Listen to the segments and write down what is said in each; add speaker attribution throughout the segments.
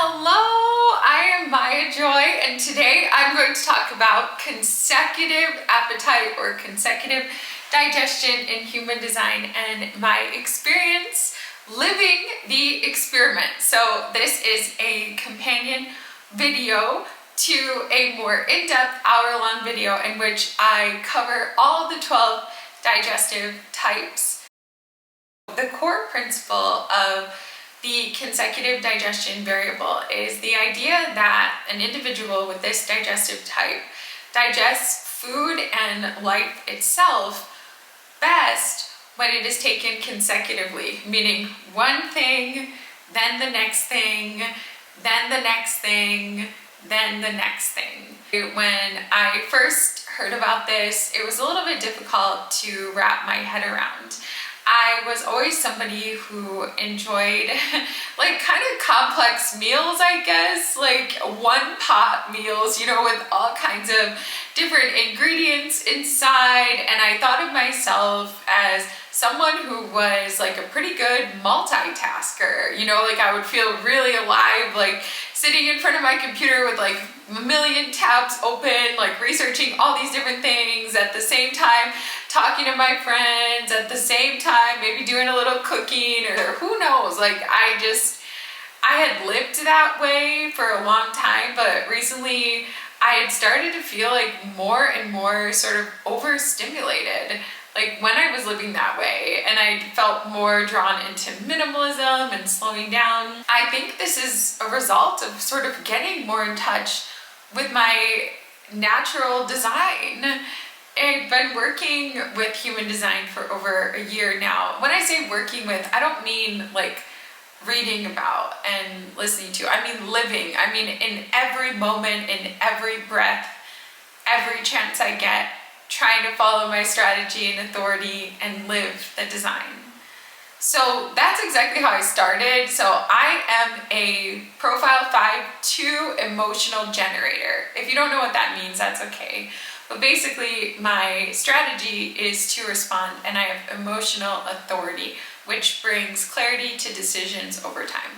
Speaker 1: Hello, I am Maya Joy, and today I'm going to talk about consecutive appetite or consecutive digestion in human design and my experience living the experiment. So this is a companion video to a more in-depth hour-long video in which I cover all of the 12 digestive types. The core principle of the consecutive digestion variable is the idea that an individual with this digestive type digests food and life itself best when it is taken consecutively, meaning one thing, then the next thing, then the next thing, then the next thing. When I first heard about this, it was a little bit difficult to wrap my head around. I was always somebody who enjoyed like kind of complex meals, I guess, like one pot meals, you know, with all kinds of different ingredients inside. And I thought of myself as someone who was like a pretty good multitasker, you know, like I would feel really alive, like sitting in front of my computer with like a million tabs open, like researching all these different things at the same time, talking to my friends at the same time, maybe doing a little cooking or who knows, like I had lived that way for a long time, but recently I had started to feel like more and more sort of overstimulated, like when I was living that way, and I felt more drawn into minimalism and slowing down. I think this is a result of sort of getting more in touch with my natural design. I've been working with human design for over a year now. When I say working with, I don't mean like reading about and listening to, I mean living. I mean in every moment, in every breath, every chance I get, trying to follow my strategy and authority and live the design. So that's exactly how I started. So I am a profile 5-2 emotional generator. If you don't know what that means, that's okay. But basically my strategy is to respond, and I have emotional authority, which brings clarity to decisions over time.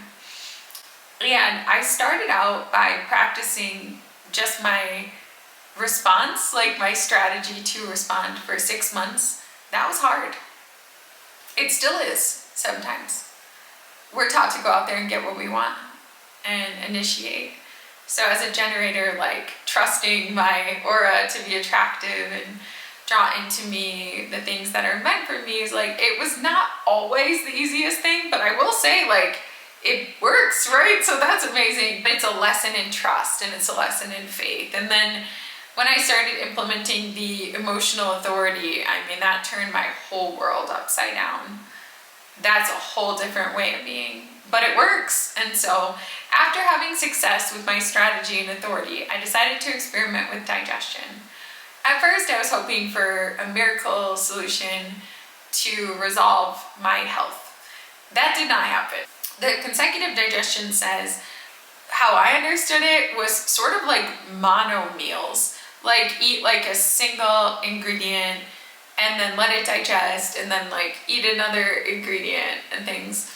Speaker 1: And I started out by practicing just my response, like my strategy to respond, for 6 months. That was hard. It still is sometimes. We're taught to go out there and get what we want and initiate. So as a generator, like trusting my aura to be attractive and draw into me the things that are meant for me is like, it was not always the easiest thing, but I will say like it works, right? So that's amazing. It's a lesson in trust and it's a lesson in faith. And then when I started implementing the emotional authority, I mean, that turned my whole world upside down. That's a whole different way of being, but it works. And so after having success with my strategy and authority, I decided to experiment with digestion. At first, I was hoping for a miracle solution to resolve my health. That did not happen. The consecutive digestion says, how I understood it was sort of like mono meals, like eat like a single ingredient and then let it digest and then like eat another ingredient and things.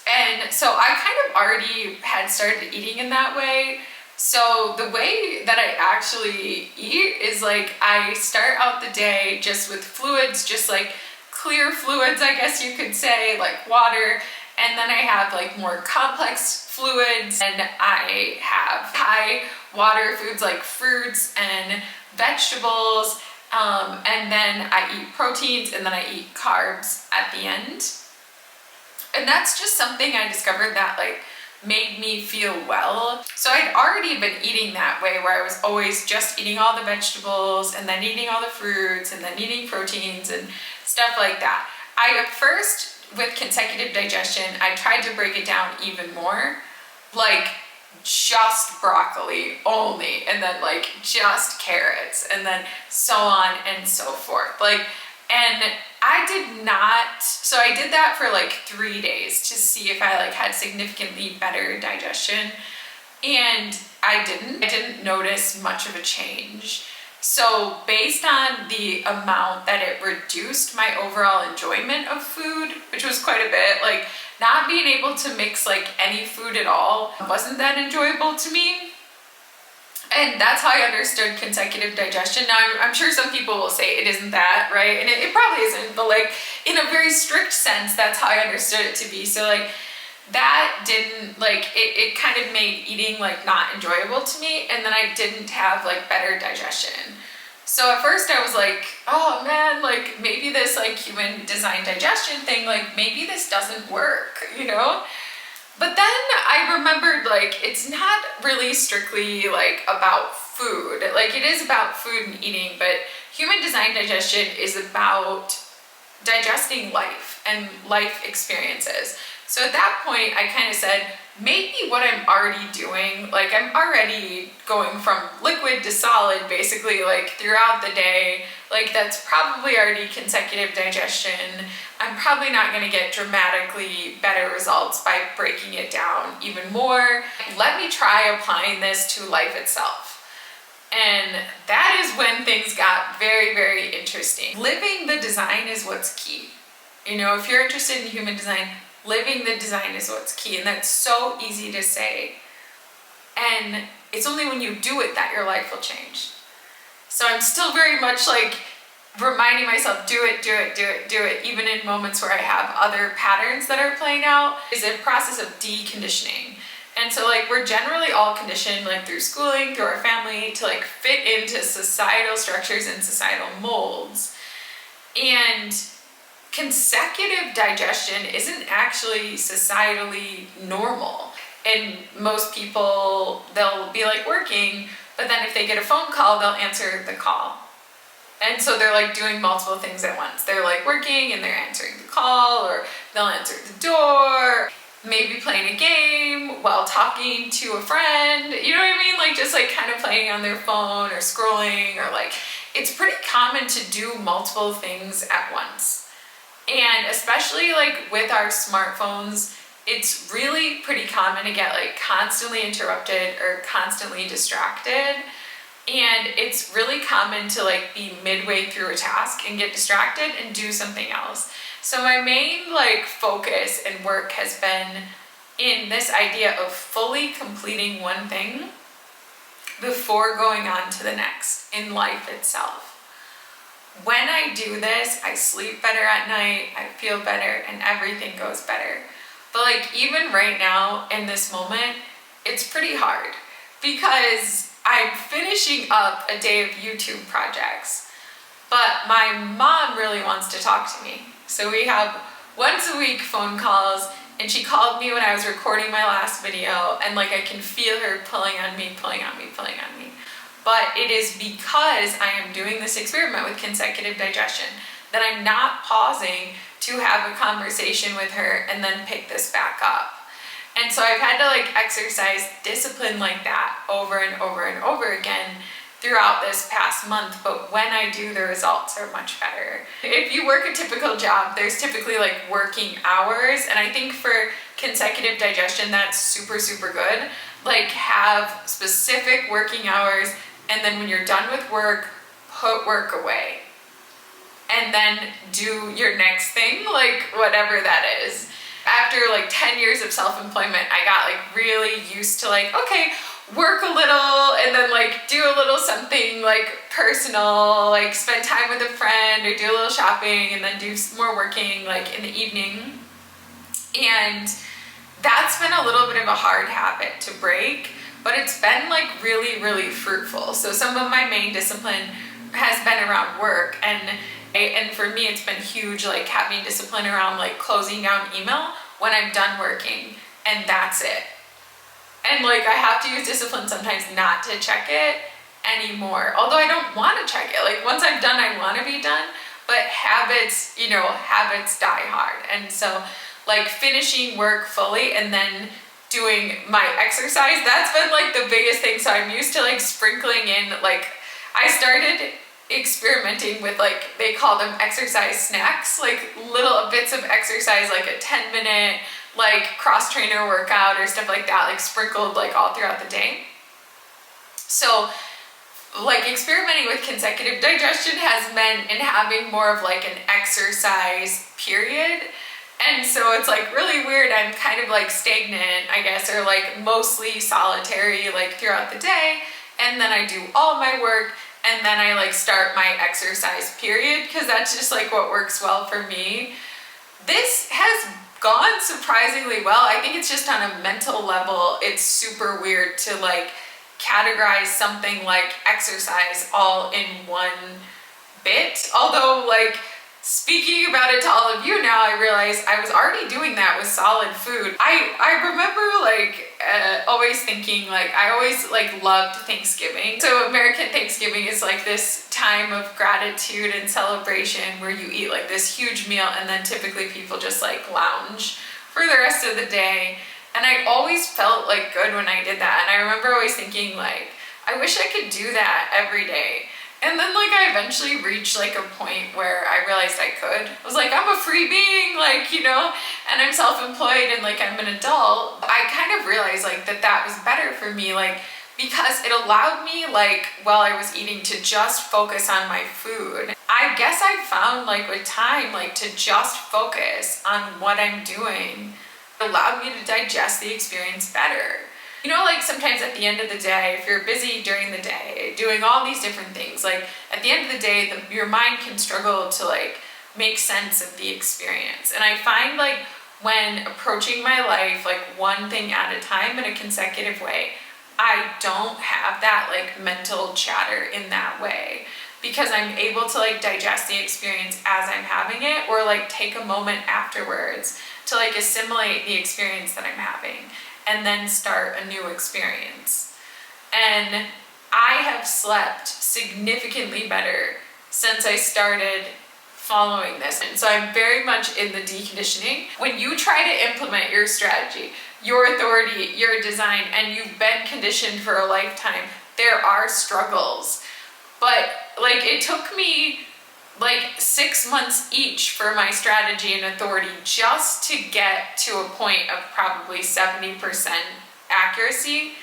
Speaker 1: And so I kind of already had started eating in that way. So the way that I actually eat is like I start out the day just with fluids, just like clear fluids, I guess you could say, like water. And then I have like more complex fluids, and I have high water foods like fruits and vegetables. And then I eat proteins, and then I eat carbs at the end. And that's just something I discovered that like made me feel well. So I'd already been eating that way, where I was always just eating all the vegetables and then eating all the fruits and then eating proteins and stuff like that. At first, with consecutive digestion, I tried to break it down even more, like just broccoli only, and then like just carrots, and then so on and so forth. Like, and I did not, so I did that for like 3 days to see if I like had significantly better digestion, and I didn't notice much of a change. So based on the amount that it reduced my overall enjoyment of food, which was quite a bit, like not being able to mix like any food at all wasn't that enjoyable to me. And that's how I understood consecutive digestion. Now, I'm sure some people will say it isn't that, right? And it probably isn't, but like in a very strict sense, that's how I understood it to be. So like that didn't, like, it kind of made eating like not enjoyable to me. And then I didn't have like better digestion. So at first I was like, oh man, like maybe this like human design digestion thing, like maybe this doesn't work, you know? But then I remembered like it's not really strictly like about food. Like it is about food and eating, but human design digestion is about digesting life and life experiences. So at that point I kind of said, maybe what I'm already doing, like I'm already going from liquid to solid basically like throughout the day, like that's probably already consecutive digestion. I'm probably not going to get dramatically better results by breaking it down even more. Let me try applying this to life itself. And that is when things got very, very interesting. Living the design is what's key. You know, if you're interested in human design, living the design is what's key. And that's so easy to say. And it's only when you do it that your life will change. So I'm still very much like reminding myself, do it, even in moments where I have other patterns that are playing out, is a process of deconditioning. And so like we're generally all conditioned like through schooling, through our family, to like fit into societal structures and societal molds. And consecutive digestion isn't actually societally normal. And most people, they'll be like working, but then if they get a phone call, they'll answer the call. And so they're like doing multiple things at once. They're like working and they're answering the call, or they'll answer the door, maybe playing a game while talking to a friend. You know what I mean? Like just like kind of playing on their phone or scrolling, or like it's pretty common to do multiple things at once. And especially like with our smartphones, it's really pretty common to get like constantly interrupted or constantly distracted. And it's really common to like be midway through a task and get distracted and do something else. So my main like focus and work has been in this idea of fully completing one thing before going on to the next in life itself. When I do this, I sleep better at night, I feel better, and everything goes better. But like even right now in this moment, it's pretty hard because I'm finishing up a day of YouTube projects, but my mom really wants to talk to me. So we have once a week phone calls, and she called me when I was recording my last video, and like I can feel her pulling on me. But it is because I am doing this experiment with consecutive digestion that I'm not pausing to have a conversation with her and then pick this back up. And so I've had to like exercise discipline like that over and over and over again throughout this past month, but when I do, the results are much better. If you work a typical job, there's typically like working hours, and I think for consecutive digestion, that's super, super good. Like have specific working hours, and then when you're done with work, put work away. And then do your next thing, like whatever that is. After like 10 years of self-employment, I got like really used to like, okay, work a little and then like do a little something like personal, like spend time with a friend or do a little shopping, and then do more working like in the evening. And that's been a little bit of a hard habit to break, but it's been like really, really fruitful. So some of my main discipline has been around work, and for me it's been huge, like having discipline around like closing down email when I'm done working, and that's it. And like I have to use discipline sometimes not to check it anymore, although I don't want to check it. Like once I'm done, I want to be done, but habits, you know, habits die hard. And so like finishing work fully and then doing my exercise, that's been like the biggest thing. So I'm used to like sprinkling in, like I started experimenting with like, they call them exercise snacks, like little bits of exercise, like a 10-minute like cross trainer workout or stuff like that, like sprinkled like all throughout the day. So like experimenting with consecutive digestion has meant in having more of like an exercise period. And so it's like really weird. I'm kind of like stagnant, I guess, or like mostly solitary like throughout the day. And then I do all my work, and then I like start my exercise period, because that's just like what works well for me. This has gone surprisingly well. I think it's just on a mental level, it's super weird to like categorize something like exercise all in one bit. Although, like, speaking about it to all of you now, I realize I was already doing that with solid food. I remember like always thinking, like, I always like loved Thanksgiving. So American Thanksgiving is like this time of gratitude and celebration where you eat like this huge meal, and then typically people just like lounge for the rest of the day. And I always felt like good when I did that. And I remember always thinking like, I wish I could do that every day. And then like I eventually reached like a point where I realized I could. I was like, I'm a free being, like, you know, and I'm self-employed and like I'm an adult. I kind of realized like that was better for me, like, because it allowed me, like, while I was eating, to just focus on my food. I guess I found like with time, like, to just focus on what I'm doing, it allowed me to digest the experience better. You know, like sometimes at the end of the day, if you're busy during the day doing all these different things, like at the end of the day, your mind can struggle to like make sense of the experience. And I find like when approaching my life like one thing at a time in a consecutive way, I don't have that like mental chatter in that way, because I'm able to like digest the experience as I'm having it, or like take a moment afterwards to like assimilate the experience that I'm having, and then start a new experience. And I have slept significantly better since I started following this. And so I'm very much in the deconditioning. When you try to implement your strategy, your authority, your design, and you've been conditioned for a lifetime, there are struggles. But like it took me like 6 months each for my strategy and authority just to get to a point of probably 70% accuracy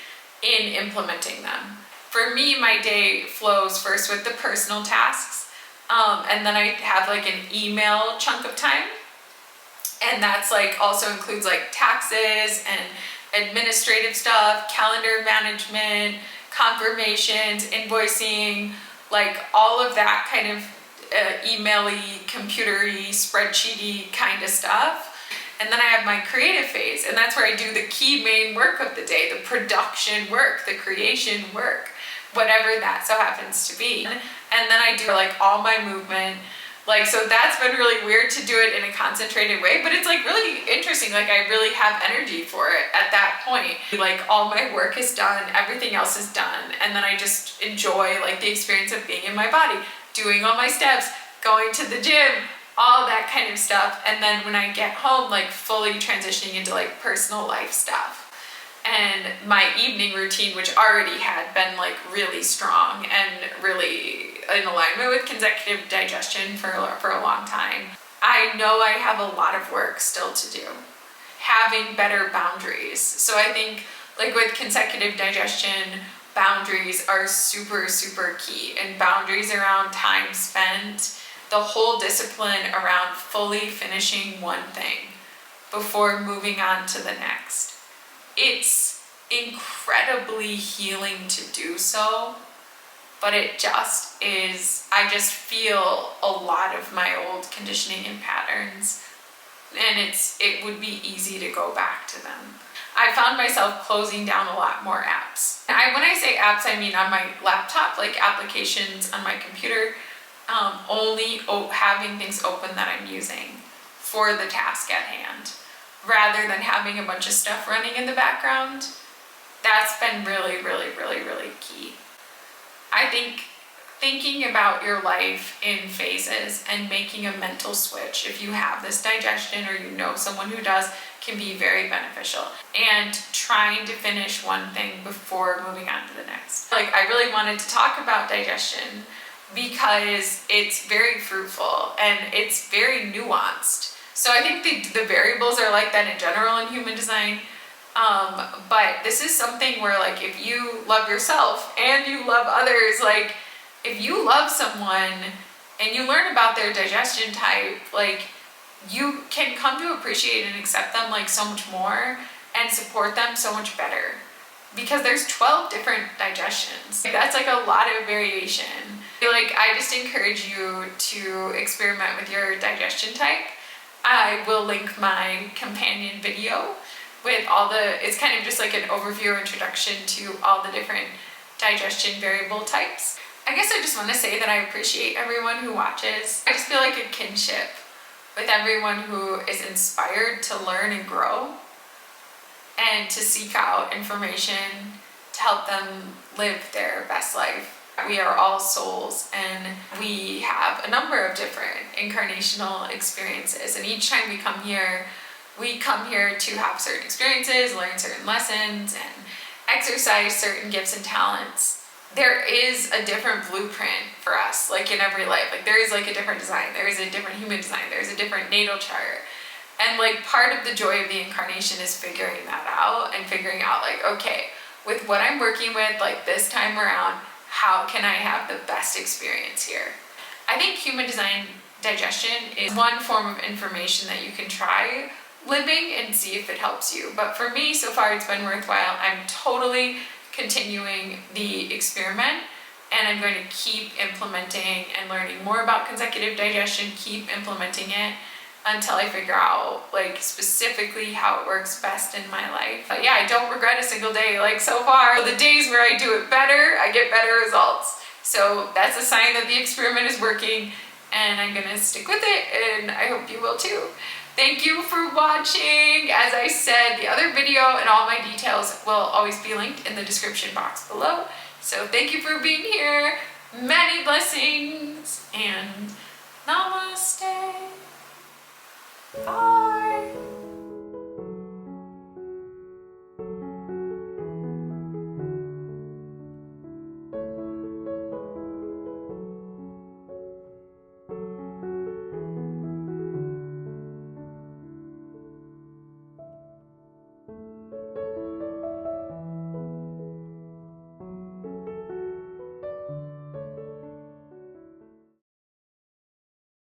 Speaker 1: in implementing them. For me, my day flows first with the personal tasks, and then I have like an email chunk of time, and that's like also includes like taxes and administrative stuff, calendar management, confirmations, invoicing, like all of that kind of email-y, computer-y, spreadsheet-y kind of stuff. And then I have my creative phase, and that's where I do the key main work of the day, the production work, the creation work, whatever that so happens to be. And then I do like all my movement. Like, so that's been really weird to do it in a concentrated way, but it's like really interesting. Like I really have energy for it at that point. Like all my work is done, everything else is done. And then I just enjoy like the experience of being in my body, doing all my steps, going to the gym, all that kind of stuff. And then when I get home, like fully transitioning into like personal life stuff. And my evening routine, which already had been like really strong and really in alignment with consecutive digestion for a long time. I know I have a lot of work still to do. Having better boundaries. So I think like with consecutive digestion, boundaries are super, super key. And boundaries around time spent, the whole discipline around fully finishing one thing before moving on to the next. It's incredibly healing to do so, but it just is. I just feel a lot of my old conditioning and patterns, and it would be easy to go back to them. I found myself closing down a lot more apps. When I say apps, I mean on my laptop, like applications on my computer, only having things open that I'm using for the task at hand, rather than having a bunch of stuff running in the background. That's been really, really, really, really key. I think thinking about your life in phases and making a mental switch, if you have this digestion or you know someone who does, can be very beneficial. And trying to finish one thing before moving on to the next. Like, I really wanted to talk about digestion because it's very fruitful and it's very nuanced. So I think the variables are like that in general in human design. But this is something where like if you love yourself and you love others, like if you love someone and you learn about their digestion type, like you can come to appreciate and accept them like so much more and support them so much better, because there's 12 different digestions. That's like a lot of variation. Like, I just encourage you to experiment with your digestion type. I will link my companion video with it's kind of just like an overview or introduction to all the different digestion variable types. I guess I just want to say that I appreciate everyone who watches. I just feel like a kinship with everyone who is inspired to learn and grow and to seek out information to help them live their best life. We are all souls, and we have a number of different incarnational experiences, and each time we come here to have certain experiences, learn certain lessons, and exercise certain gifts and talents. There is a different blueprint for us, like in every life. Like, there is like a different design, there is a different human design, there's a different natal chart. And like, part of the joy of the incarnation is figuring that out, and figuring out like, okay, with what I'm working with, like this time around, how can I have the best experience here? I think human design digestion is one form of information that you can try living and see if it helps you. But for me, so far, it's been worthwhile. I'm totally continuing the experiment, and I'm going to keep implementing and learning more about consecutive digestion, keep implementing it until I figure out like specifically how it works best in my life. But yeah, I don't regret a single day. Like, so far, the days where I do it better, I get better results. So that's a sign that the experiment is working, and I'm gonna stick with it, and I hope you will too. Thank you for watching. As I said, the other video and all my details will always be linked in the description box below. So thank you for being here. Many blessings, and namaste. Bye.